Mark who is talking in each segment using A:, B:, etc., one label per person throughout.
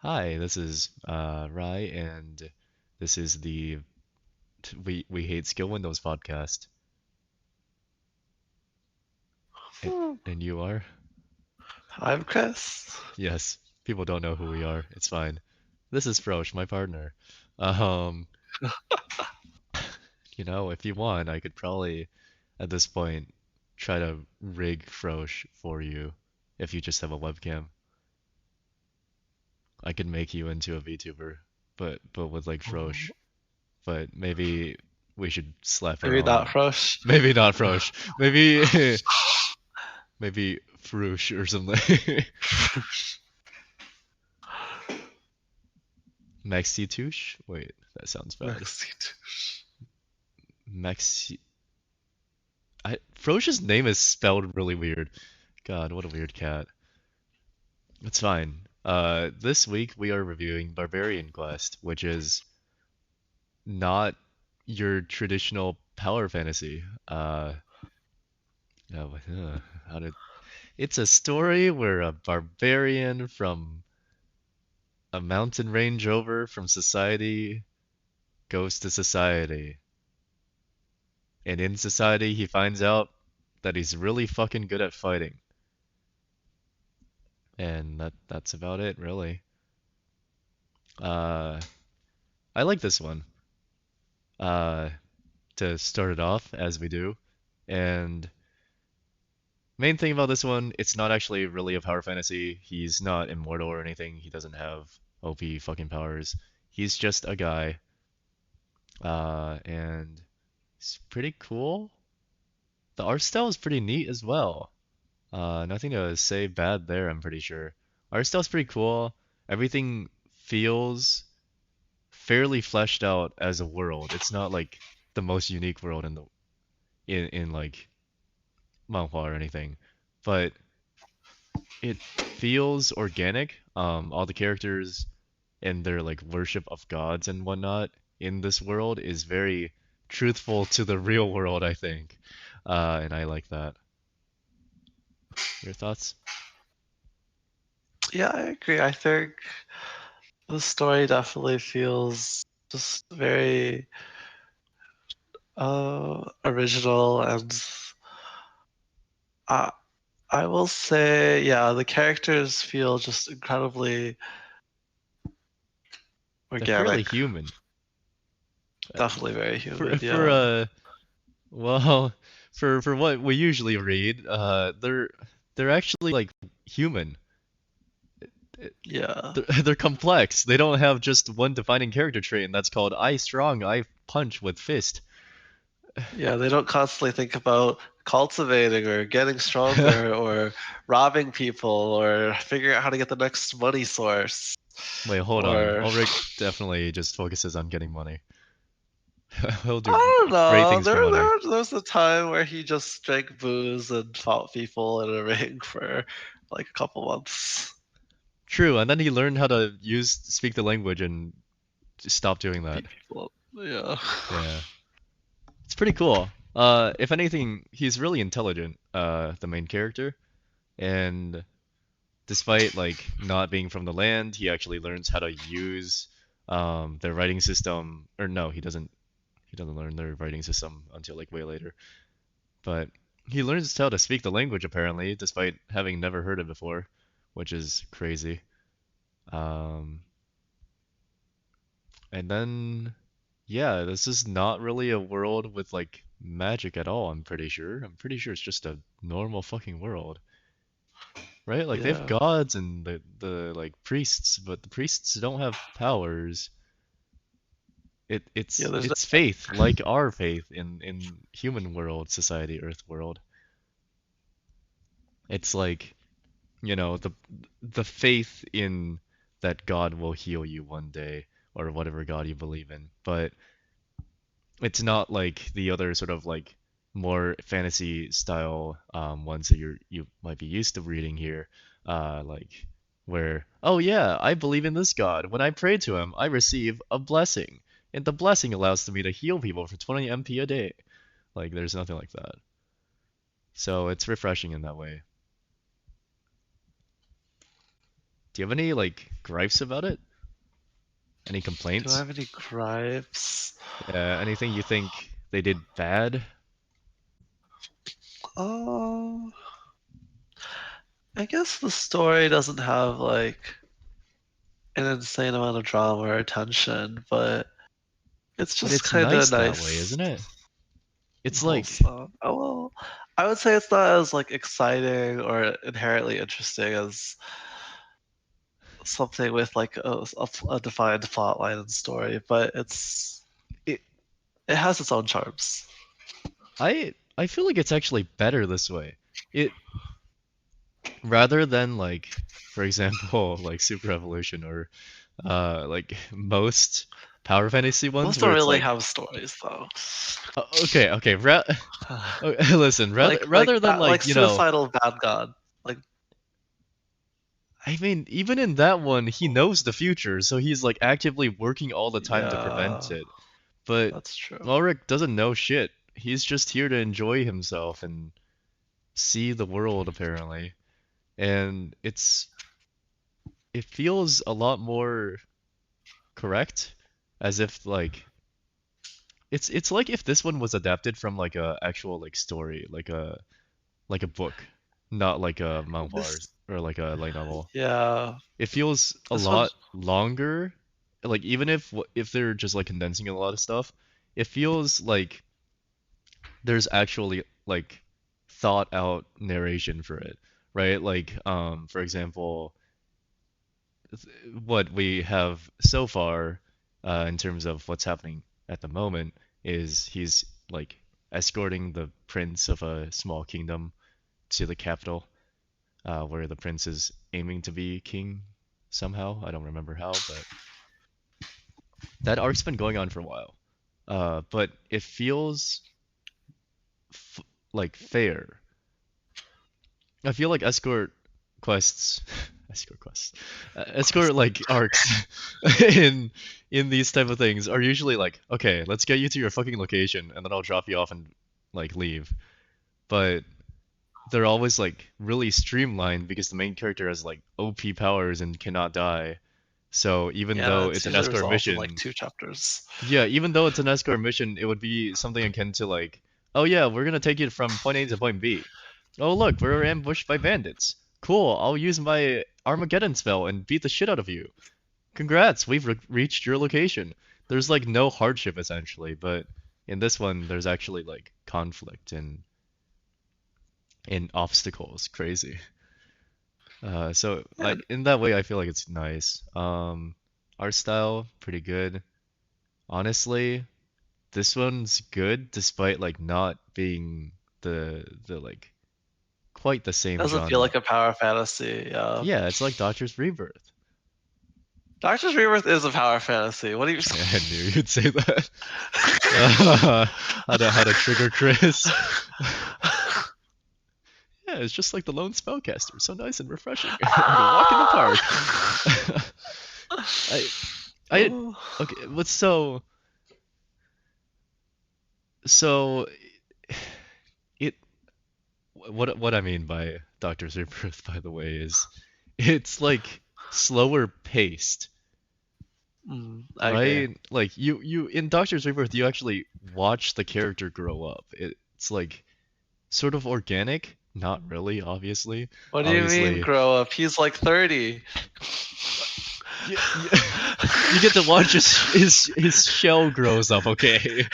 A: Hi, this is Rai, and this is the We Hate Skill Windows podcast. And,
B: Hmm.
A: and you are?
B: I'm Chris.
A: Yes, people don't know who we are. It's fine. This is Frosh, my partner. Um, if you want, I could probably at this point try to rig Frosh for you if you just have a webcam. I could make you into a VTuber, but with like Frosh. But maybe we should slap our
B: Maybe not
A: own.
B: Frosh.
A: Maybe not Frosh. Maybe maybe Frush or something. Maxitouche? Wait, that sounds bad.
B: Next.
A: Maxi. Frosh's name is spelled really weird. God, what a weird cat. It's fine. This week we are reviewing Barbarian Quest, which is not your traditional power fantasy. No, how did? It's a story where a barbarian from a mountain range over from society goes to society. And in society, he finds out that he's really fucking good at fighting. And that's about it, really. Uh, I like this one. Uh, to start it off as we do. And main thing about this one, it's not actually really a power fantasy. He's not immortal or anything. He doesn't have OP fucking powers. He's just a guy. And it's pretty cool. The art style is pretty neat as well. Nothing to say bad there, I'm pretty sure. Art style's pretty cool. Everything feels fairly fleshed out as a world. It's not like the most unique world in like manhwa or anything, but it feels organic. All the characters and their like worship of gods and whatnot in this world is very truthful to the real world, I think. And I like that. Your thoughts?
B: Yeah, I agree. I think the story definitely feels just very original, and I I will say, yeah, the characters feel just incredibly
A: They're fairly
B: organic.
A: human.
B: Definitely very
A: For
B: human.
A: for
B: Yeah.
A: uh well for what we usually read, they're actually like human.
B: Yeah.
A: They're complex. They don't have just one defining character trait, and that's called I strong, I punch with fist.
B: Yeah, they don't constantly think about cultivating or getting stronger or robbing people or figuring out how to get the next money source.
A: Wait, hold on.
B: Or
A: Ulrich definitely just focuses on getting money. He'll do
B: I don't
A: great
B: know.
A: things for money.
B: There was a time where he just drank booze and fought people in a ring for like a couple months.
A: True, and then he learned how to speak the language and stop doing that.
B: Beat people up. Yeah.
A: Yeah. It's pretty cool. If anything, he's really intelligent, the main character, and despite like not being from the land, he actually learns how to use their writing system. Or no, he doesn't. He doesn't learn their writing system until like way later. But he learns how to speak the language apparently, despite having never heard it before, which is crazy. Um, and then yeah, this is not really a world with like magic at all, I'm pretty sure. I'm pretty sure it's just a normal fucking world. Right? Like they have
B: Yeah.
A: gods and the like priests, but the priests don't have powers. It
B: Yeah,
A: it's
B: there's no,
A: it's faith, like our faith in human world, society, earth world. It's like, the faith in that God will heal you one day or whatever God you believe in. But it's not like the other sort of like more fantasy style ones that you might be used to reading here, like where oh yeah, I believe in this god. When I pray to him, I receive a blessing, and the blessing allows me to heal people for 20 MP a day. Like there's nothing like that. So it's refreshing in that way. Do you have any like gripes about it? Any
B: Do I
A: complaints?
B: have any gripes?
A: Anything you think they did bad?
B: Oh, I guess the story doesn't have like an insane amount of drama or tension, but it's
A: But
B: just
A: it's
B: kind of
A: nice that way,
B: nice
A: isn't it?
B: and
A: It's like
B: wholesome. Oh well, I would say it's not as like exciting or inherently interesting as something with like a defined plot line and story, but
A: it
B: it has its own charms.
A: I feel like it's actually better this way. It rather than like for example, like Super Evolution or like most Power Fantasy ones
B: Most
A: where
B: don't
A: it's
B: really
A: like
B: have stories though.
A: okay, okay, listen, rather than
B: Like
A: like,
B: suicidal bad god. Like
A: I mean, even in that one, he knows the future, so he's like actively working all the time to prevent
B: yeah,
A: it. But
B: that's true.
A: Ulrich doesn't know shit. He's just here to enjoy himself and see the world, apparently. And it feels a lot more correct, as if like it's like if this one was adapted from like a actual like story, like a book, not like a manhwa
B: This
A: or like a light novel.
B: yeah,
A: It feels a
B: this one
A: lot longer. Like even if they're just like condensing a lot of stuff, it feels like there's actually like thought out narration for it, right? Like for example, what we have so far in terms of what's happening at the moment is he's like escorting the prince of a small kingdom to the capital, where the prince is aiming to be king somehow. I don't remember how, but that arc's been going on for a while. But it feels f like fair. I feel like escort quests, escort quests, escort
B: quest.
A: like arcs in in these type of things are usually like, okay, let's get you to your fucking location, and then I'll drop you off and like leave. But they're always like really streamlined because the main character has like OP powers and cannot die. So even
B: Yeah,
A: though
B: it's
A: it's an
B: usually
A: escort
B: resolved in like
A: mission,
B: 2 chapters.
A: yeah, even though it's an escort mission, it would be something akin to like, oh yeah, we're gonna take you from point A to point B. Oh look, we're ambushed by bandits. Cool, I'll use my Armageddon spell and beat the shit out of you. Congrats, we've reached your location. There's like no hardship essentially, but in this one, there's actually like conflict and obstacles. Crazy. So
B: Yeah,
A: in that way, I feel like it's nice. Art style, pretty good. Honestly, this one's good despite like not being the like quite the same
B: doesn't feel
A: genre.
B: like a power fantasy. Yeah,
A: Yeah, it's like Doctor's Rebirth.
B: Doctor's Rebirth is a power fantasy. What do you?
A: I knew you'd say that. How to trigger Chris. Yeah, it's just like the lone spellcaster. So nice and refreshing. Like a walk in the park. I I
B: Oh.
A: okay, what's so it what I mean by Doctor's Rebirth, by the way, is it's like slower paced,
B: I agree.
A: right? Like you in Doctor's Rebirth, you actually watch the character grow up. It's like sort of organic, not really, obviously.
B: What do you mean
A: Obviously,
B: grow up? He's like 30.
A: you, you get to watch his shell grows up, okay?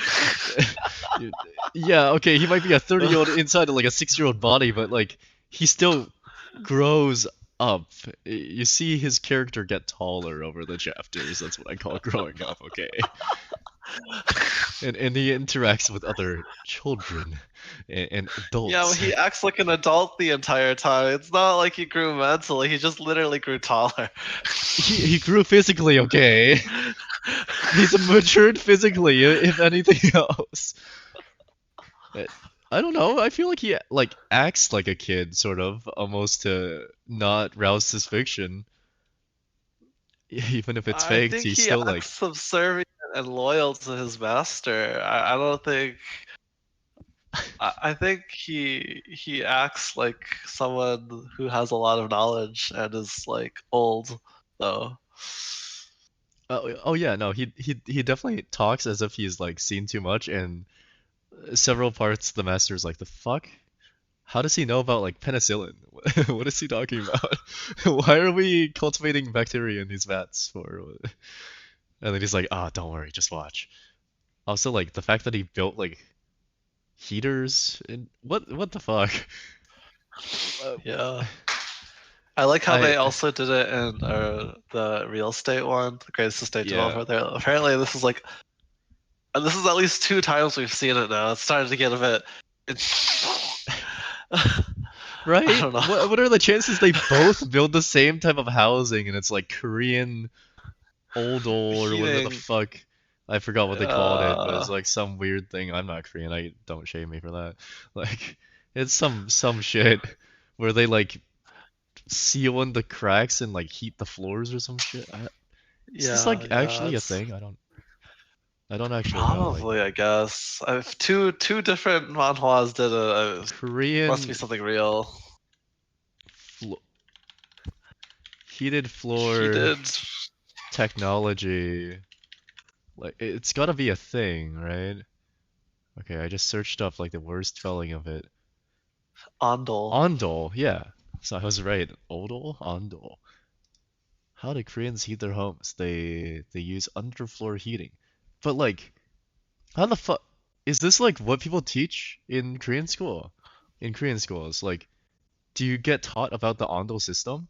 A: Yeah, okay, he might be a 30-year-old inside of like a 6-year-old body, but like he still grows up. You see his character get taller over the chapters. That's what I call growing up, okay? And he interacts with other children and
B: Yeah, but
A: adults.
B: he acts like an adult the entire time. It's not like he grew mentally. He just literally grew taller.
A: He grew physically, okay? He's matured physically, if anything else. Uh, I don't know. I feel like he like acts like a kid, sort of, almost to not rouse suspicion. Even if it's
B: I
A: faked,
B: think
A: he's
B: he
A: still like,
B: acts subservient and loyal to his master. I don't think. I think he acts like someone who has a lot of knowledge and is like old though.
A: Oh yeah, no, he definitely talks as if he's like seen too much, and several parts the master's like, the fuck? How does he know about like penicillin? What is he talking about? Why are we cultivating bacteria in these vats for? And then he's like, ah, don't worry, just watch. Also, like the fact that he built like heaters and what the fuck? Uh,
B: Yeah. I like how
A: I
B: they also did it in the real estate one, the greatest estate
A: yeah,
B: developer. There, apparently, this is like this is at least two times we've seen it now. It's starting to get a bit. It's, I
A: right?
B: don't know.
A: What are the chances they both build the same type of housing and it's like Korean old or whatever the
B: Heating.
A: fuck? I forgot what they called it, but it's
B: Uh,
A: like some weird thing. I'm not Korean. I don't shame me for that. Like it's some shit where they like seal in the cracks and like heat the floors or some shit. Is this
B: yeah,
A: like
B: yeah.
A: actually a
B: It's
A: thing? I don't actually know. Like
B: probably, I guess. If two different manhwas did it, it must be
A: Korean
B: something real.
A: flo heated
B: He
A: floor
B: did
A: technology. Like it's gotta be a thing, right? Okay, I just searched up like the worst spelling of it.
B: Ondol.
A: Ondol, yeah. So I was right. Odol? Ondol. How do Koreans heat their homes? They use underfloor heating. But like, how the fuck is this like what people teach in Korean school? In Korean schools, like, do you get taught about the Ondol system?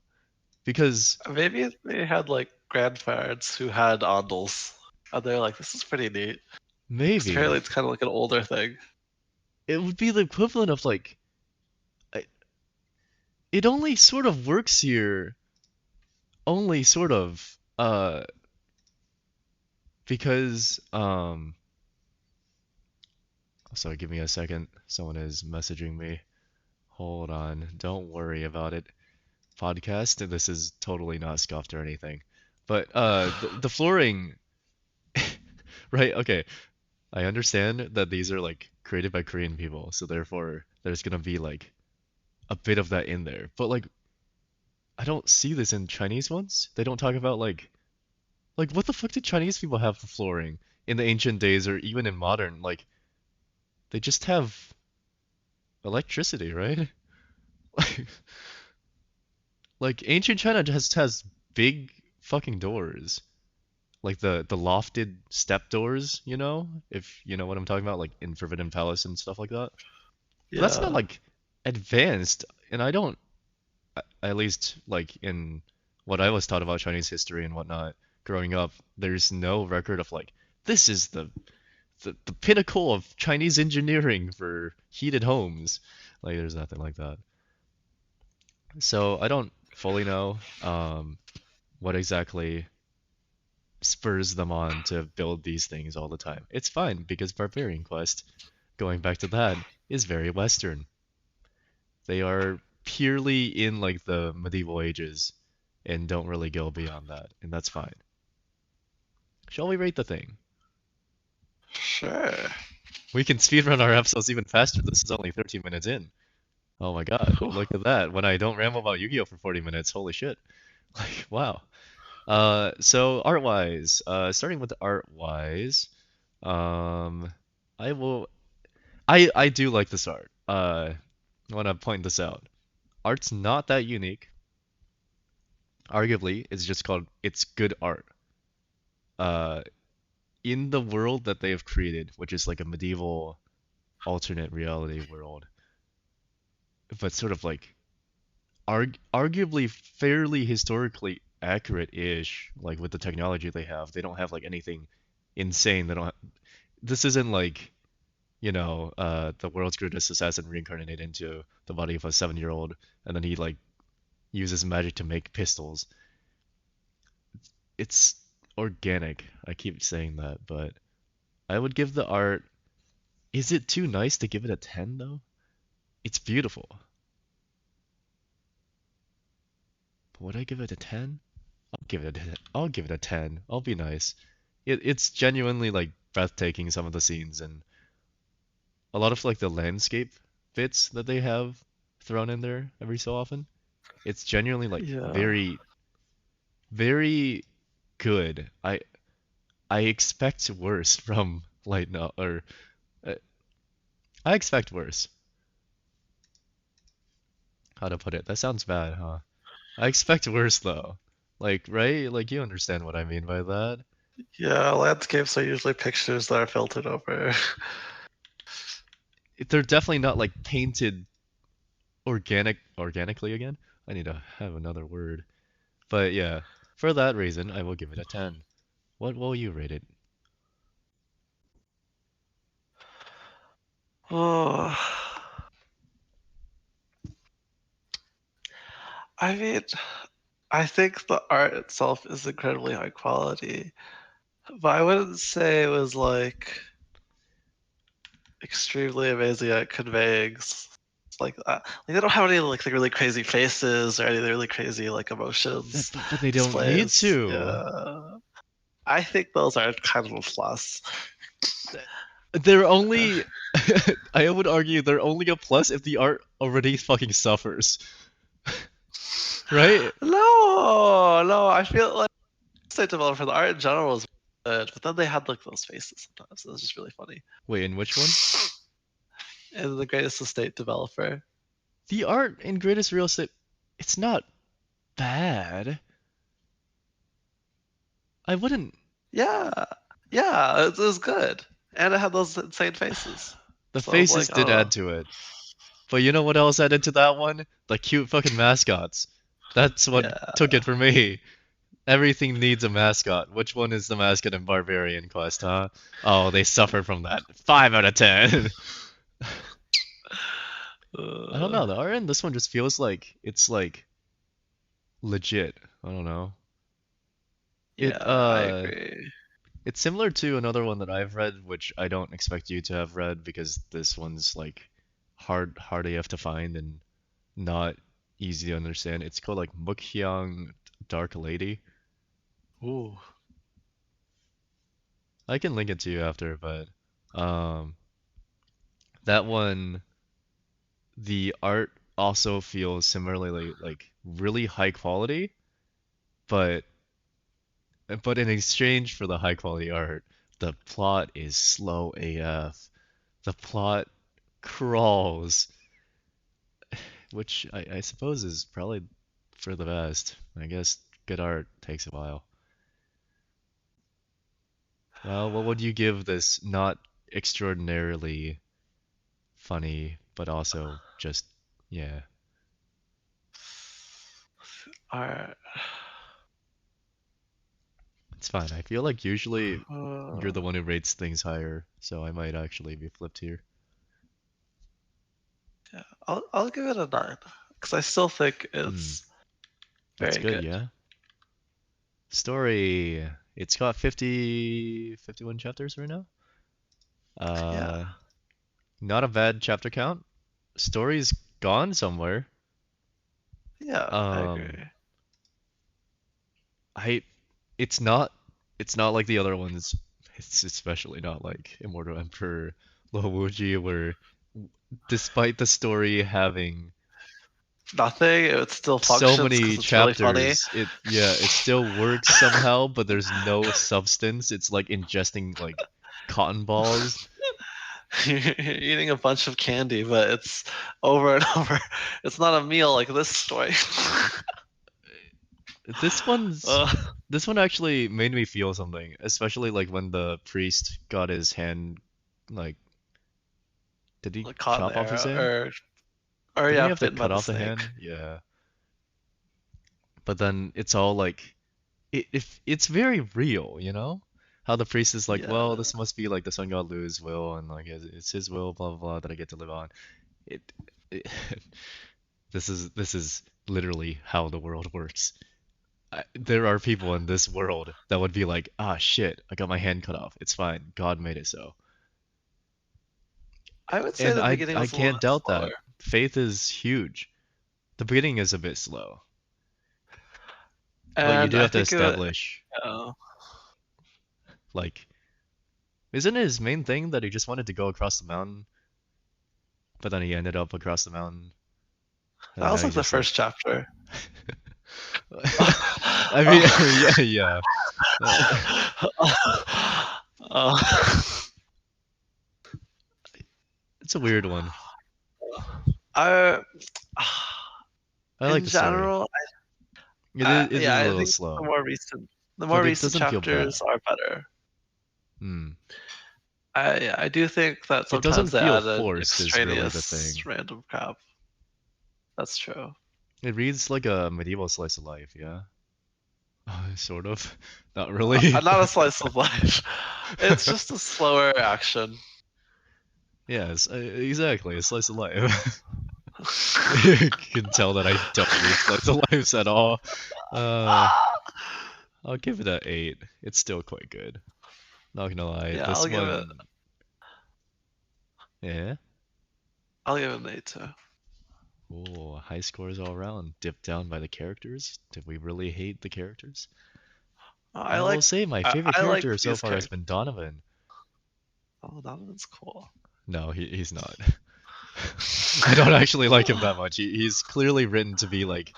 A: Because
B: Maybe they had like grandparents who had Ondols. And they're like, this is pretty neat. Because
A: maybe
B: apparently it's kind of like an older thing.
A: it would be the equivalent of like, I- it only sort of works here, only sort of, because sorry, give me a second. Someone is messaging me. Hold on. Don't worry about it. Podcast. This is totally not scuffed or anything. But the flooring, right? Okay. I understand that these are like created by Korean people, so therefore there's gonna be like a bit of that in there. But like I don't see this in Chinese ones. They don't talk about like what the fuck did Chinese people have for flooring in the ancient days or even in modern? Like they just have electricity, right? Like like ancient China just has big fucking doors. Like the lofted step doors, you know? If you know what I'm talking about, like in Forbidden Palace and stuff like that. But that's not
B: Yeah.
A: like advanced, and I don't, at least like in what I was taught about Chinese history and whatnot growing up, there's no record of like this is the pinnacle of Chinese engineering for heated homes. Like there's nothing like that. So I don't fully know what exactly spurs them on to build these things all the time. It's fine because Barbarian Quest, going back to that, is very Western. They are purely in like the medieval ages and don't really go beyond that, and that's fine. Shall we rate the thing?
B: Sure.
A: We can speedrun our episodes even faster. This is only 13 minutes in. Oh my god,
B: Whew.
A: look at that. When I don't ramble about Yu-Gi-Oh for 40 minutes, holy shit. Like, wow. So art-wise, starting with art-wise, um, I will I do like this art. I want to point this out. Art's not that unique. Arguably, it's just called it's good art. Uh, in the world that they have created, which is like a medieval alternate reality world, but sort of like arguably fairly historically accurate-ish, like with the technology they have. They don't have like anything insane. They don't. This isn't like the world's greatest assassin reincarnated into the body of a 7-year-old, and then he like uses magic to make pistols. It's organic. I keep saying that, but I would give the art. Is it too nice to give it a 10 though? It's beautiful. But would I give it a 10? I'll give it a 10. I'll be nice. It's genuinely like breathtaking some of the scenes and a lot of like the landscape bits that they have thrown in there every so often. It's genuinely like
B: Yeah.
A: very, very good. I expect worse from light no or uh, I expect worse. How to put it? That sounds bad, huh? I expect worse though. Like, right? Like you understand what I mean by that.
B: Yeah, landscapes are usually pictures that are filtered over.
A: They're definitely not like painted organically again. I need to have another word. But yeah, for that reason, I will give it a 10. What will you rate it?
B: Oh, I mean, I think the art itself is incredibly high quality, but I wouldn't say it was like extremely amazing at conveying like they don't have any like really crazy faces or any really crazy like emotions
A: But they don't need
B: displays.
A: to.
B: Yeah, I think those are kind of a plus.
A: They're only I would argue they're only a plus if the art already fucking suffers, right?
B: No, I feel like state developer the art in general was good, but then they had like those faces sometimes. So it was just really funny.
A: Wait, in which one?
B: And the greatest estate developer.
A: The art in Greatest Real Estate, it's not bad. I wouldn't.
B: Yeah, yeah, it was good, and it had those insane faces.
A: The
B: So I was
A: faces
B: like,
A: did
B: oh,
A: add to it. But you know what else added to that one? The cute fucking mascots. That's what
B: yeah.
A: took it for me. Everything needs a mascot. Which one is the mascot in Barbarian Quest, huh? Oh, they suffer from that. 5 out of 10. I don't
B: Uh,
A: know. The art in this one just feels like it's like legit. I don't know. It
B: yeah, I agree.
A: it's similar to another one that I've read, which I don't expect you to have read because this one's like hard AF to find and not easy to understand. It's called like Mukhyang Dark Lady.
B: Ooh,
A: I can link it to you after, but um that one the art also feels similarly like really high quality, but in exchange for the high quality art, the plot is slow AF. The plot crawls, which I suppose is probably for the best. I guess good art takes a while. Well, what would you give this not extraordinarily funny, but also just, yeah,
B: art.
A: it's fine. I feel like usually you're
B: Uh,
A: the one who rates things higher, so I might actually be flipped here.
B: yeah, I'll give it a 9 because I still think
A: Hmm,
B: it's
A: that's
B: very
A: good,
B: good.
A: yeah. Story. It's got 51 chapters right now.
B: Yeah,
A: Uh, Not a bad chapter count. Story's gone somewhere.
B: yeah, I
A: Um,
B: agree.
A: I it's not like the other ones. It's especially not like Immortal Emperor Lowuji, where despite the story having
B: Nothing. It still
A: so
B: functions
A: many
B: because it's really funny.
A: chapters, it still works somehow, but there's no substance. It's like ingesting like cotton balls.
B: You're eating a bunch of candy, but it's over and over. It's not a meal like this story.
A: This one's
B: uh,
A: this one actually made me feel something, especially like when the priest got his hand like did he
B: like caught in
A: chop
B: the
A: off his
B: arrow,
A: hand?
B: or
A: Didn't he
B: yeah,
A: have to
B: bitten by
A: cut
B: the
A: off the
B: snake.
A: hand? Yeah. But then it's all like it's very real, you know? How the priest is like, well,
B: Yeah,
A: this must be like the sun god Lu's will, and like it's his will, blah blah blah, that I get to live on. It, it this is literally how the world works. There are people in this world that would be like, ah shit, I got my hand cut off. It's fine. God made it so.
B: I would say
A: And
B: the
A: I
B: beginning
A: I
B: was a little
A: can't
B: bit
A: doubt
B: slower,
A: that. Faith is huge. The beginning is a bit slow, but you
B: and
A: do
B: I
A: have to
B: think it.
A: establish
B: Uh,
A: like isn't his main thing that he just wanted to go across the mountain? but then he ended up across the mountain, and
B: That
A: now
B: was
A: he
B: like the
A: just like.
B: first chapter.
A: I mean, yeah, yeah. Uh,
B: Uh,
A: it's a weird one.
B: I,
A: I like
B: in
A: the story.
B: general,
A: It is
B: yeah,
A: a
B: I
A: little
B: think
A: slow,
B: the more
A: but it
B: recent
A: doesn't feel bad.
B: chapters are better.
A: Hmm.
B: I do think that
A: It doesn't
B: sometimes they
A: feel
B: added
A: forced, is really the
B: extraneous
A: thing.
B: random crap. That's true.
A: It reads like a medieval slice of life, yeah? Sort of. Not really.
B: Not a slice of life. It's just a slower action.
A: Yes, exactly, a slice of life. You can tell that I don't read slice of lives at all. Uh, I'll give it a 8. It's still quite good. Not gonna lie,
B: Yeah,
A: this one, yeah.
B: I'll give it an 8 too.
A: Oh, high scores all around. Dipped down by the characters. Did we really hate the characters?
B: I
A: I will
B: like
A: say my favorite
B: I like
A: character so
B: these
A: far has
B: characters.
A: been Donovan.
B: Oh, Donovan's cool.
A: No, he's not. I don't actually like him that much. He's clearly written to be like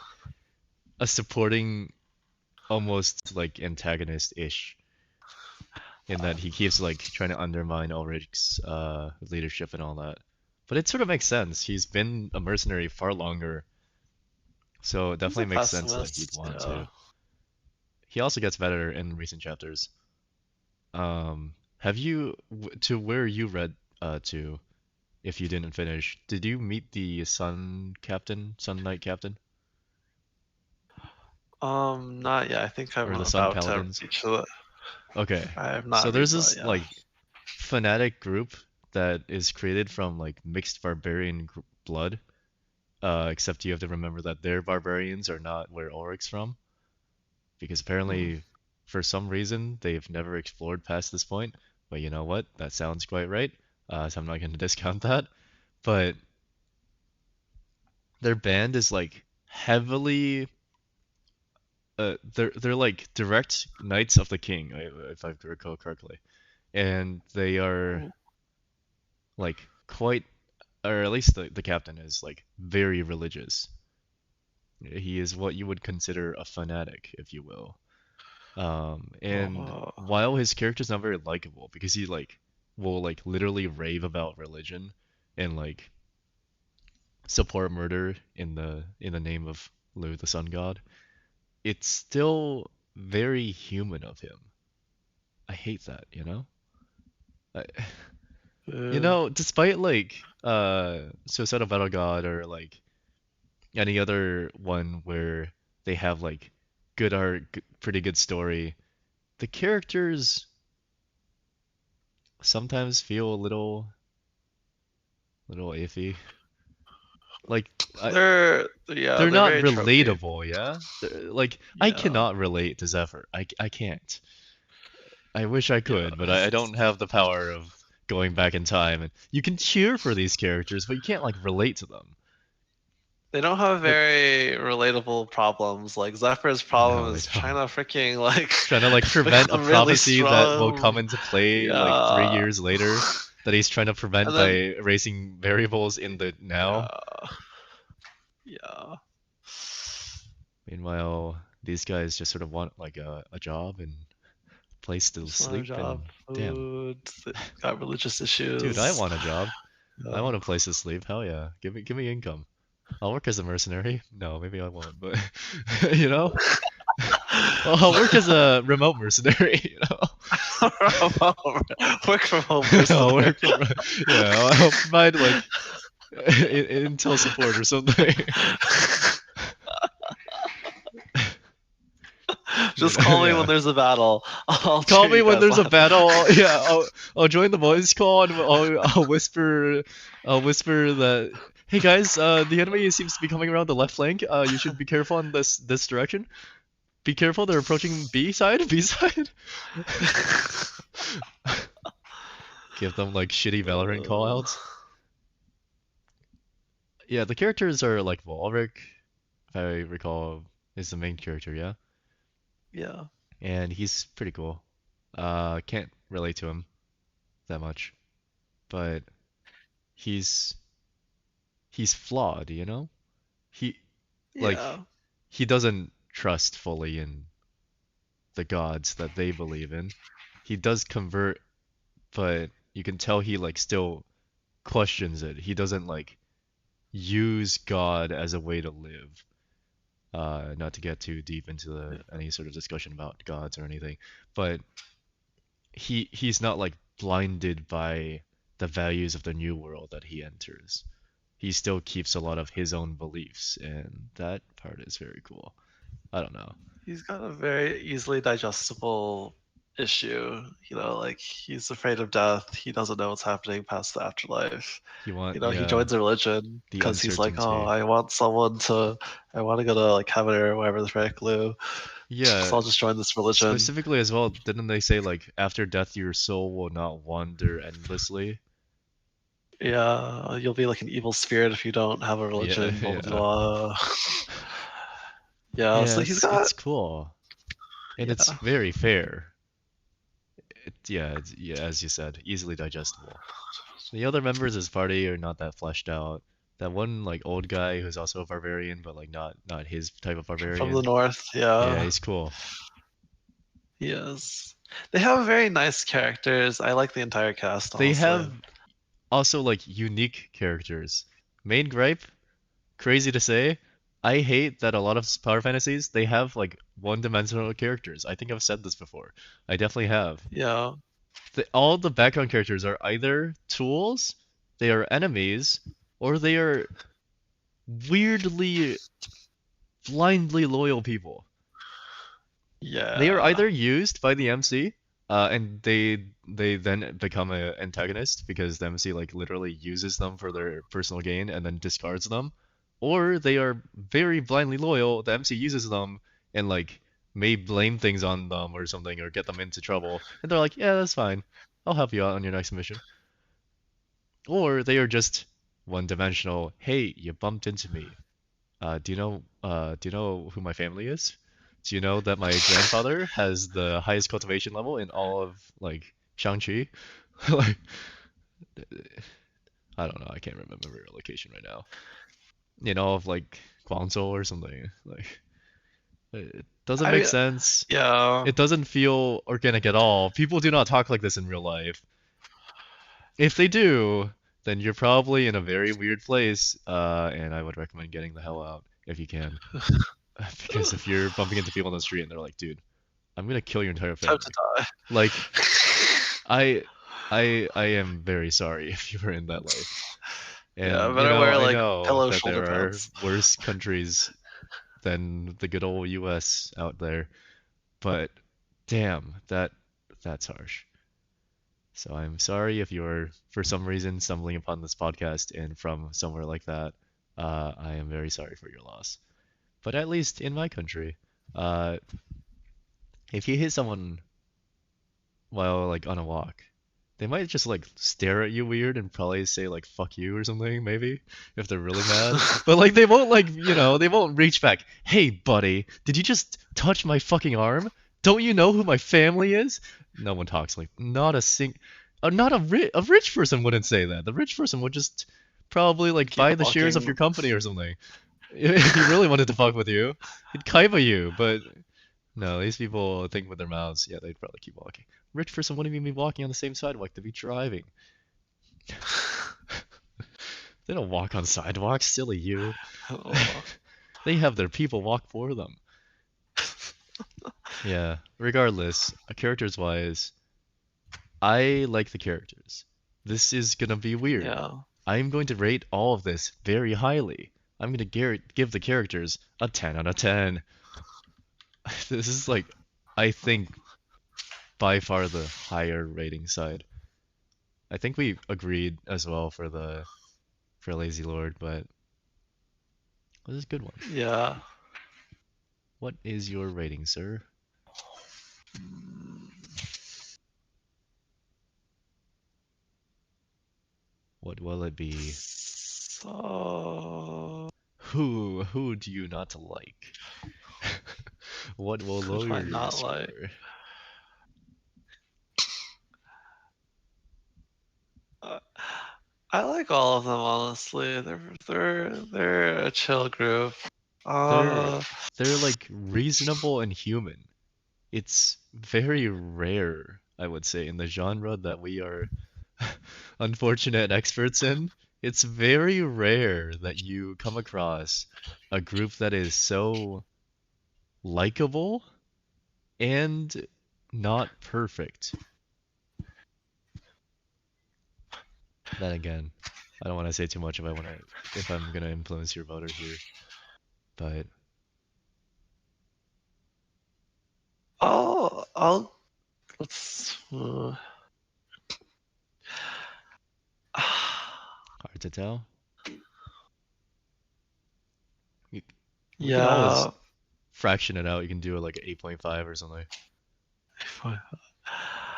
A: a supporting, almost like antagonist-ish, in that he keeps like trying to undermine Ulrich's leadership and all that. But it sort of makes sense. He's been a mercenary far longer, so it
B: He's
A: definitely
B: a
A: makes sense that he'd
B: pessimist,
A: want
B: yeah.
A: to. He also gets better in recent chapters. Have you to where you read to? If you didn't finish, did you meet the Sun Knight Captain,
B: Not yet. I think I'm
A: or the Sun
B: about to
A: Paladins?
B: reach the.
A: Okay,
B: I have
A: so
B: not
A: there's
B: read that
A: this
B: yet.
A: like fanatic group that is created from like mixed barbarian blood. Except you have to remember that their barbarians are not where Ulrich's from, because
B: Hmm.
A: apparently, for some reason, they've never explored past this point. But you know what? That sounds quite right. So I'm not going to discount that. But their band is like heavily they're like direct knights of the king, if I recall correctly, and they are
B: Ooh.
A: like quite, or at least the captain is like very religious. He is what you would consider a fanatic, if you will. And
B: Oh,
A: while his character's not very likable because he like will like literally rave about religion and like support murder in the name of Lu, the sun god, it's still very human of him. I hate that, you know? I,
B: boo.
A: despite like Suicidal Battle God or like any other one where they have like good art, pretty good story, the characters sometimes feel a little iffy. Like I,
B: Yeah,
A: they're
B: they're
A: not
B: very tropey.
A: relatable, yeah? Like I
B: Yeah.
A: cannot relate to Zephyr. I can't. I wish I
B: Yeah.
A: could, but I don't have the power of going back in time. And you can cheer for these characters, but you can't like relate to them.
B: They don't have
A: Like
B: very relatable problems. Like Zephyr's
A: no,
B: problem
A: they
B: is trying
A: don't.
B: to freaking like
A: Trying to like prevent a
B: become really
A: prophecy that will come
B: strong.
A: into play like three
B: Yeah.
A: years later that he's trying to prevent
B: And
A: by
B: then
A: erasing variables in the now.
B: yeah, yeah.
A: Meanwhile, these guys just sort of want like a job and place to
B: Just want a
A: sleep
B: job,
A: and damn,
B: food, got religious
A: dude, I
B: issues.
A: want a job. I
B: Yeah.
A: want a place to sleep. Hell yeah. Give me income. I'll work as a mercenary. No, maybe I won't, but you know, I'll work as a remote mercenary, you know.
B: Work from home
A: I'll
B: mercenary.
A: work from, yeah, I'll provide like intel support or something.
B: Just call me when
A: Yeah.
B: there's a battle. I'll
A: Call
B: cheer
A: me
B: you
A: when
B: guys
A: there's a
B: on.
A: battle. Yeah, I'll join the voice call and I'll whisper that, hey guys, the enemy seems to be coming around the left flank. You should be careful in this direction. Be careful, they're approaching B side, B side. Give them like shitty Valorant
B: Uh,
A: callouts. Yeah, the characters are likable. Ulrich, if I recall, is the main character, yeah,
B: yeah.
A: and he's pretty cool. Can't relate to him that much, but he's he's flawed, you know? He like
B: Yeah.
A: he doesn't trust fully in the gods that they believe in. He does convert, but you can tell he like still questions it. He doesn't like use God as a way to live. Not to get too deep into any sort of discussion about gods or anything, but he's not like blinded by the values of the new world that he enters. He still keeps a lot of his own beliefs, and that part is very cool. I don't know.
B: He's got a very easily digestible issue. Like he's afraid of death. He doesn't know what's happening past the afterlife. He
A: Yeah,
B: joins a religion
A: the
B: because he's like, oh,
A: uncertainty.
B: I want to go to like heaven or wherever the frick Lou. So
A: Yeah,
B: I'll just join this religion.
A: specifically as well, didn't they say like after death your soul will not wander endlessly?
B: Yeah, you'll be like an evil spirit if you don't have a
A: Yeah,
B: religion. Blah blah
A: yeah.
B: blah. Yeah,
A: Yeah,
B: so he's
A: it's
B: got
A: cool. And it's
B: yeah.
A: very fair. Yeah, as you said, easily digestible. The other members of his party are not that fleshed out. That one like old guy who's also a barbarian, but like not his type of
B: From the
A: barbarian.
B: north.
A: Yeah,
B: Yeah,
A: he's cool.
B: he is. They have very nice characters. I like the entire cast,
A: They have
B: honestly.
A: also like unique characters. Main gripe, crazy to say, I hate that a lot of power fantasies they have like one-dimensional characters. I think I've said this before. I definitely have.
B: Yeah,
A: All the background characters are either tools, they are enemies, or they are weirdly blindly loyal people. They are
B: yeah,
A: either used by the MC, and they then become an antagonist because the MC like literally uses them for their personal gain and then discards them, or they are very blindly loyal. The MC uses them and like may blame things on them or something or get them into trouble, and they're like, yeah, that's fine. I'll help you out on your next mission. Or they are just one-dimensional. Hey, you bumped into me. Do you know who my family is? Do you know that my grandfather has the highest cultivation level in all of like Shang-Chi? Like, I don't know. I can't remember your location right now. In all of like Guangzhou or something. Like, it doesn't
B: I
A: make
B: mean,
A: sense.
B: yeah.
A: It doesn't feel organic at all. People do not talk like this in real life. If they do, then you're probably in a very weird place, and I would recommend getting the hell out if you can. Because if you're bumping into people on the street and they're like, dude, I'm gonna kill your entire
B: Time to
A: family.
B: die.
A: Like, I I am very sorry if you were in that life.
B: Yeah,
A: And
B: better wear
A: I
B: like
A: know
B: pillow
A: that
B: shoulder
A: there are
B: pads.
A: worse countries than the good old US out there, but damn, that's harsh. So I'm sorry if you're for some reason stumbling upon this podcast and from somewhere like that. I am very sorry for your loss. But at least in my country, uh, if you hit someone while like on a walk, they might just like stare at you weird and probably say like fuck you or something, maybe, if they're really mad. But like they won't like, they won't reach back. Hey, buddy, did you just touch my fucking arm? Don't you know who my family is? No one talks like not a not a rich person wouldn't say that. The rich person would just probably like
B: Keep
A: buy the shares of
B: walking.
A: your company or something. If he really wanted to fuck with you, he'd kaiba you, but no, these people think with their mouths. Yeah, they'd probably keep walking. Rich person wouldn't even be walking on the same sidewalk. They'd be driving. They don't walk on sidewalks, silly you.
B: Oh,
A: They have their people walk for them. Yeah, regardless, characters wise, I like the characters. This is gonna be weird.
B: yeah.
A: I'm going to rate all of this very highly. I'm gonna give the characters a 10 out of 10. This is like, I think, by far the higher rating side. I think we agreed as well for Lazy Lord, but this is a good one.
B: Yeah.
A: What is your rating, sir? What will it be?
B: So
A: Who do you not like? What will
B: who do
A: lower
B: I
A: your
B: not like?
A: score?
B: Uh, I like all of them honestly. They're a chill group.
A: They're
B: Uh,
A: they're like reasonable and human. It's very rare, I would say, in the genre that we are unfortunate experts in. It's very rare that you come across a group that is so likable and not perfect. Then again, I don't want to say too much if I'm gonna influence your voter here, but
B: I'll let's.
A: hard to tell. You, we can always
B: Yeah.
A: fraction it out. You can do it like 8.5 or something.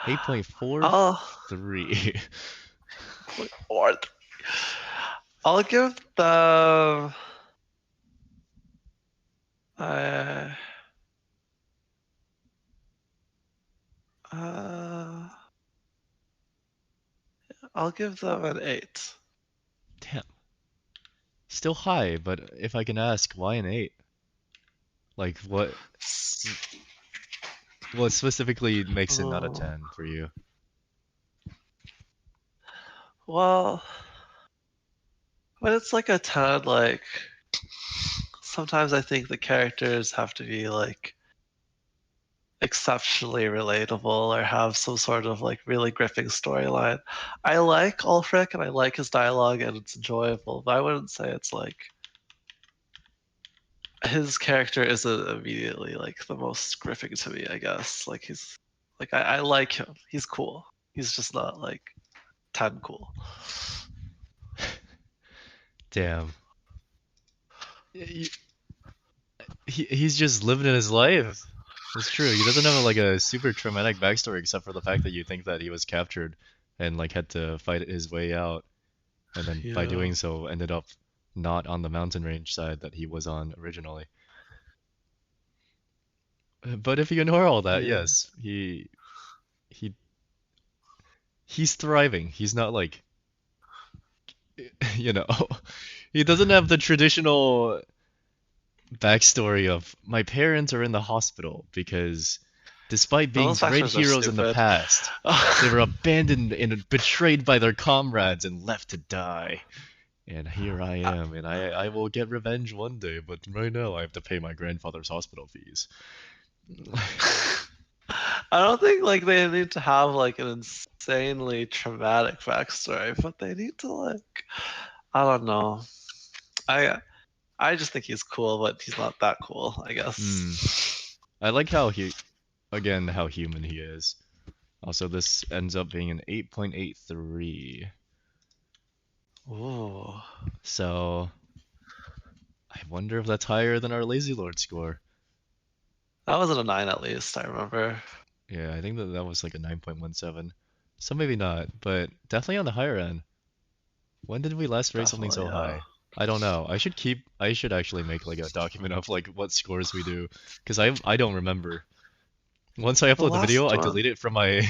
A: 8.43.
B: Or I'll give them. Uh, uh, I'll give them an 8.
A: Damn. Still high, but if I can ask, why an 8? Like what specifically makes it not a
B: Oh,
A: 10 for you?
B: well, when it's like a 10, like sometimes I think the characters have to be like exceptionally relatable or have some sort of like really gripping storyline. I like Ulfric and I like his dialogue and it's enjoyable, but I wouldn't say it's like his character isn't immediately like the most gripping to me, I guess. Like he's like I like him. He's cool. He's just not like 10 cool.
A: Damn. Y- he's just living in his life. It's true. He doesn't have like a super traumatic backstory except for the fact that you think that he was captured and like had to fight his way out, and then by
B: Yeah.
A: doing so ended up not on the mountain range side that he was on originally. But if you ignore all that,
B: Yeah.
A: yes, he he's thriving. He's not like, you know, he doesn't have the traditional backstory of my parents are in the hospital because despite being
B: Those
A: great
B: factors are
A: heroes in the
B: stupid.
A: past, they were abandoned and betrayed by their comrades and left to die. And here I am, and I will get revenge one day, but right now I have to pay my grandfather's hospital fees.
B: I don't think like they need to have like an insanely traumatic backstory, but they need to like I don't know. I I just think he's cool, but he's not that cool, I
A: Hmm.
B: guess.
A: I like how again, how human he is. Also, this ends up being an 8.83.
B: Ooh.
A: So, I wonder if that's higher than our Lazy Lord score.
B: That wasn't a 9 at least, I remember.
A: Yeah, I think that that was like a 9.17. So maybe not, but definitely on the higher end. When did we last rate something
B: Definitely,
A: so
B: yeah.
A: high? I don't know. I should actually make like a document of like what scores we do, because I don't remember. Once I
B: The
A: upload the
B: last
A: video, I
B: one.
A: delete it from my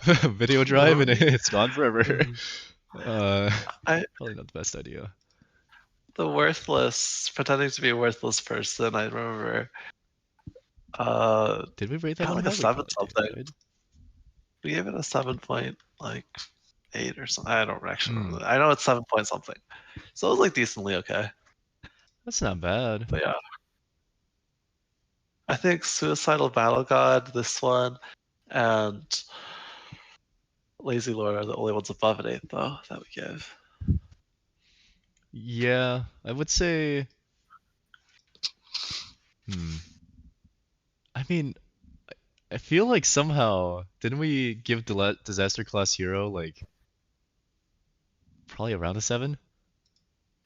A: video drive and it's gone forever.
B: Mhm.
A: Uh,
B: I
A: Probably not the best idea.
B: the worthless pretending to be a worthless person, I remember
A: Did we rate that
B: got
A: one
B: like a
A: high? We
B: 7
A: probably
B: something.
A: did.
B: We gave it a 7 point like 8 or something. I don't actually
A: Hmm,
B: remember. I know it's 7 point something. So it was like decently okay.
A: that's not bad.
B: But yeah. I think Suicidal Battle God, this one, and Lazy Lord are the only ones above an 8 though that we give.
A: Yeah, I would say. Hmm. I mean, I feel like somehow didn't we give Disaster Class Hero like probably around a 7?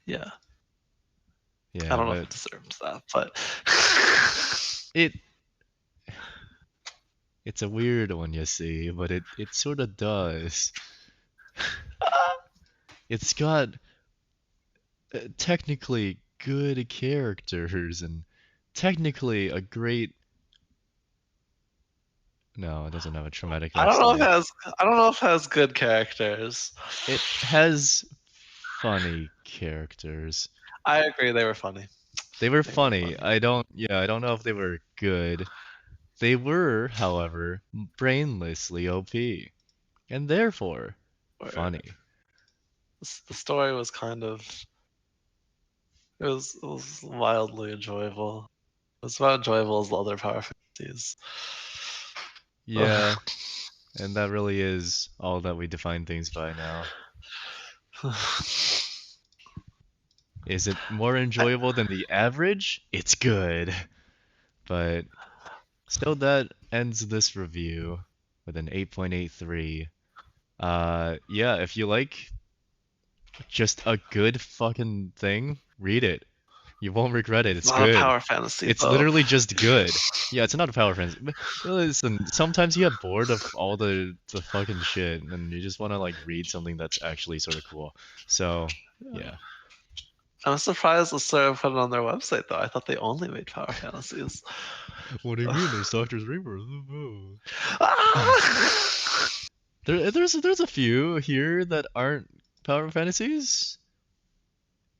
B: Yeah. I
A: Yeah,
B: don't know if
A: but
B: it deserves that, but
A: it it's a weird one, you see, but it sort of does. It's got technically good characters and technically a great. No, it doesn't have a traumatic
B: I don't know if it
A: backstory.
B: has I don't know if it has good characters.
A: It has funny characters.
B: I agree, they were funny.
A: They were
B: They were
A: funny.
B: funny.
A: I don't know if they were good. They were, however, brainlessly OP, and therefore
B: Where
A: funny.
B: the story was kind of it was wildly enjoyable. It was about enjoyable as the other power fantasies.
A: Yeah, and that really is all that we define things by now. Is it more enjoyable than the average? It's good. But so that ends this review with an 8.83. Yeah, if you like just a good fucking thing, read it. You won't regret it.
B: It's
A: It's
B: not a
A: good.
B: power fantasy
A: It's
B: though.
A: literally just good. Yeah, it's not a power fantasy. But listen, sometimes you get bored of all the fucking shit, and you just want to like read something that's actually sort of cool. So, yeah.
B: I'm surprised the Sora put it on their website though. I thought they only made power fantasies.
A: What do you mean? There's Doctor's Reapers.
B: Ah!
A: There's a few here that aren't power fantasies,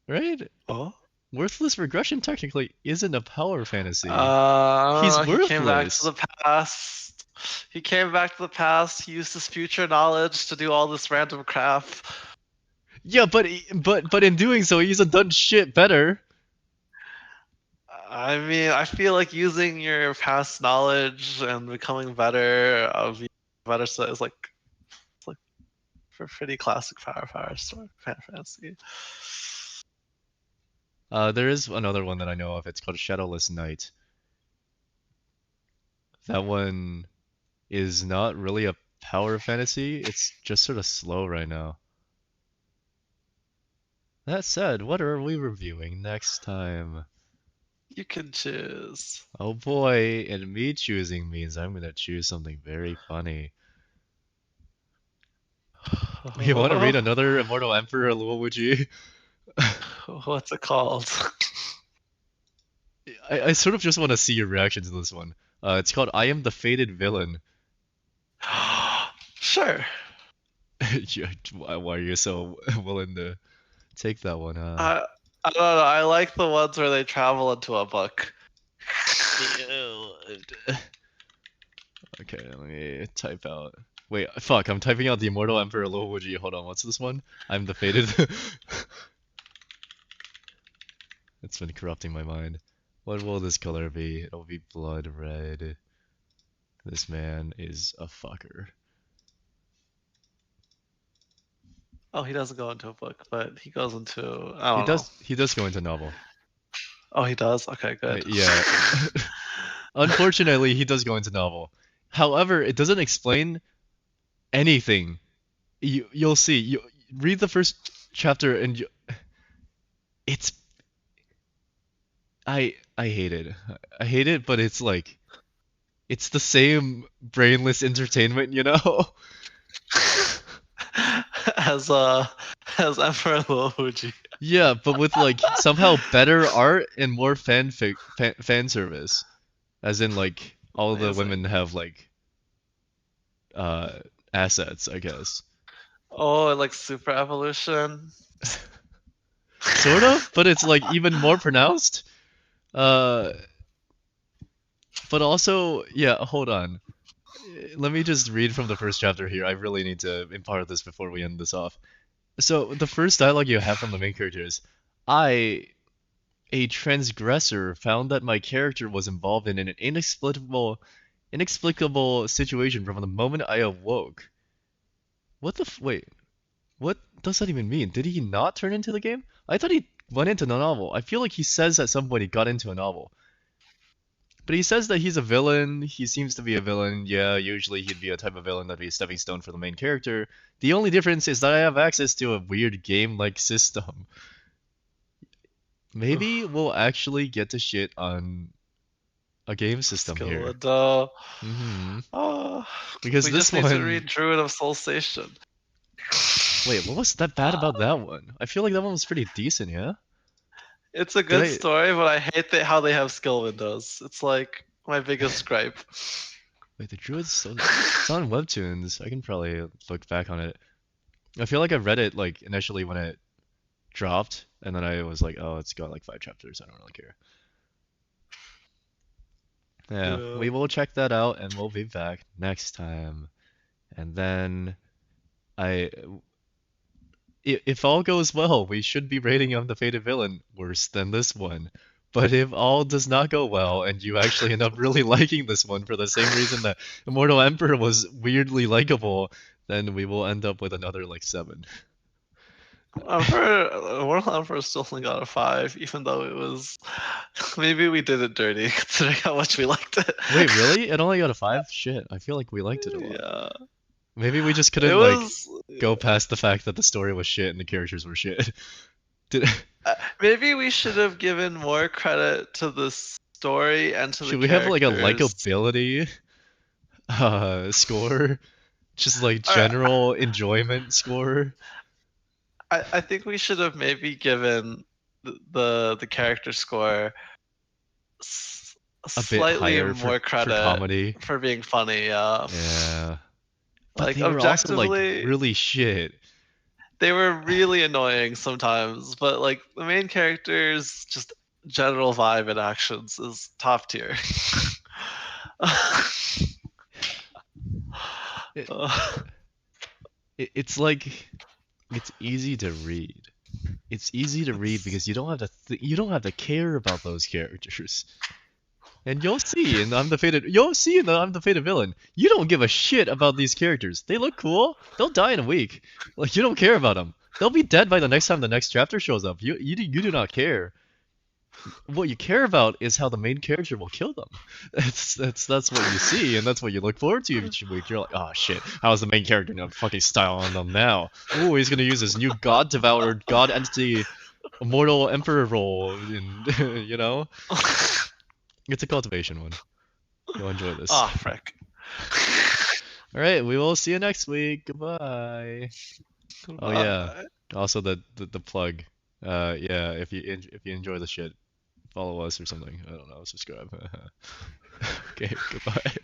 A: right?
B: Oh?
A: Worthless regression technically isn't a power fantasy.
B: I don't
A: He's
B: know. He came back to
A: worthless.
B: the past. He came back to the past. He used his future knowledge to do all this random crap.
A: Yeah, but in doing so, he's done shit better.
B: I mean, I feel like using your past knowledge and becoming better, being better, so it's like for pretty classic power story fantasy.
A: There is another one that I know of. It's called Shadowless Night. That one is not really a power fantasy. It's just sort of slow right now. That said, what are we reviewing next time?
B: You can choose.
A: Oh boy, and me choosing means I'm gonna choose something very funny. You want to read another Immortal Emperor Luowuji?
B: What's it called?
A: I sort of just want to see your reaction to this one. It's called I Am the Fated Villain.
B: Sure.
A: Why are you so willing to take that one, huh?
B: I don't know. I like the ones where they travel into a book.
A: Ew. Okay, let me type out. Wait, fuck, I'm typing out the Immortal Emperor Luowuji. Hold on, what's this one? I'm the Fated. It's been corrupting my mind. What will this color be? It'll be blood red. This man is a fucker.
B: Oh, he doesn't go into a book, but he goes into I don't know.
A: He does go into novel.
B: Oh, he does. Okay, good.
A: Yeah. Unfortunately, he does go into novel. However, it doesn't explain anything. You'll see. You read the first chapter and it's I hate it. I hate it, but it's like it's the same brainless entertainment, you know?
B: as uh as Emperor Luofuji.
A: Yeah, but with like somehow better art and more fan service. As in like all the
B: Amazing.
A: women have like uh assets, I guess.
B: Oh, like super evolution.
A: Sort of, but it's like even more pronounced. Uh but also, yeah, hold on. Let me just read from the first chapter here. I really need to impart this before we end this off. So, the first dialogue you have from the main character is, I, a transgressor, found that my character was involved in an inexplicable situation from the moment I awoke. Wait, what does that even mean? Did he not turn into the game? I thought he went into the novel. I feel like he says at some point he got into a novel. But he says that he's a villain. He seems to be a villain. Yeah, usually he'd be a type of villain that'd be a stepping stone for the main character. The only difference is that I have access to a weird game-like system. Maybe we'll actually get to shit on a game system here.
B: Skeletor.
A: Hmm.
B: Oh,
A: Because
B: we
A: this
B: just need to
A: one...
B: read Druid of Soul Station.
A: Wait, what was that bad about that one? I feel like that one was pretty decent, yeah?
B: It's a
A: Did
B: good
A: I...
B: story, but I hate how they have skill windows. It's like my biggest gripe.
A: Wait, the Druid's still... It's on Webtoons. I can probably look back on it. I feel like I read it, like, initially when it dropped, and then I was like, oh, it's got like 5 chapters. I don't really care. Yeah,
B: Yeah.
A: we will check that out, and we'll be back next time. And then I, if all goes well, we should be rating the Fated Villain worse than this one. But if all does not go well, and you actually end up really liking this one for the same reason that Immortal Emperor was weirdly likable, then we will end up with another like 7.
B: World Emperor still only got a 5, even though it was. Maybe we did it dirty, considering how much we liked it.
A: Wait, really? It only got a 5? Shit, I feel like we liked it a lot.
B: Yeah.
A: Maybe we just
B: It
A: couldn't like
B: was.
A: go past the fact that the story was shit and the characters were shit. Did
B: Maybe we should have given more credit to the story and to the
A: should we have like a
B: characters.
A: likability score? Just like
B: Alright,
A: general enjoyment score?
B: I think we should have maybe given the character score
A: A bit
B: slightly
A: higher
B: more
A: for
B: credit
A: comedy.
B: for being funny. Yeah,
A: Yeah. But
B: like
A: they were also like
B: objectively,
A: really shit.
B: they were really annoying sometimes, but like the main characters, just general vibe and actions is top tier.
A: It,
B: Uh,
A: it's like it's easy to read. It's easy to read
B: it's
A: because you don't have to you don't have to care about those characters. And you'll see in I'm the Fated Villain. You don't give a shit about these characters. They look cool. They'll die in a week. Like you don't care about them. They'll be dead by the next time the next chapter shows up. You do not care. What you care about is how the main character will kill them. That's what you see, and that's what you look forward to each week. You're like, oh shit, how's the main character gonna fucking style on them now? Oh, he's gonna use his new god devoured god entity immortal emperor role, and you know, it's a cultivation one. You'll enjoy this.
B: Ah, frick.
A: All right, we will see you next week. Goodbye. Oh yeah.
B: Bye.
A: Also the plug. Yeah, if you enjoy the shit, follow us or something. I don't know. Subscribe. Okay, goodbye.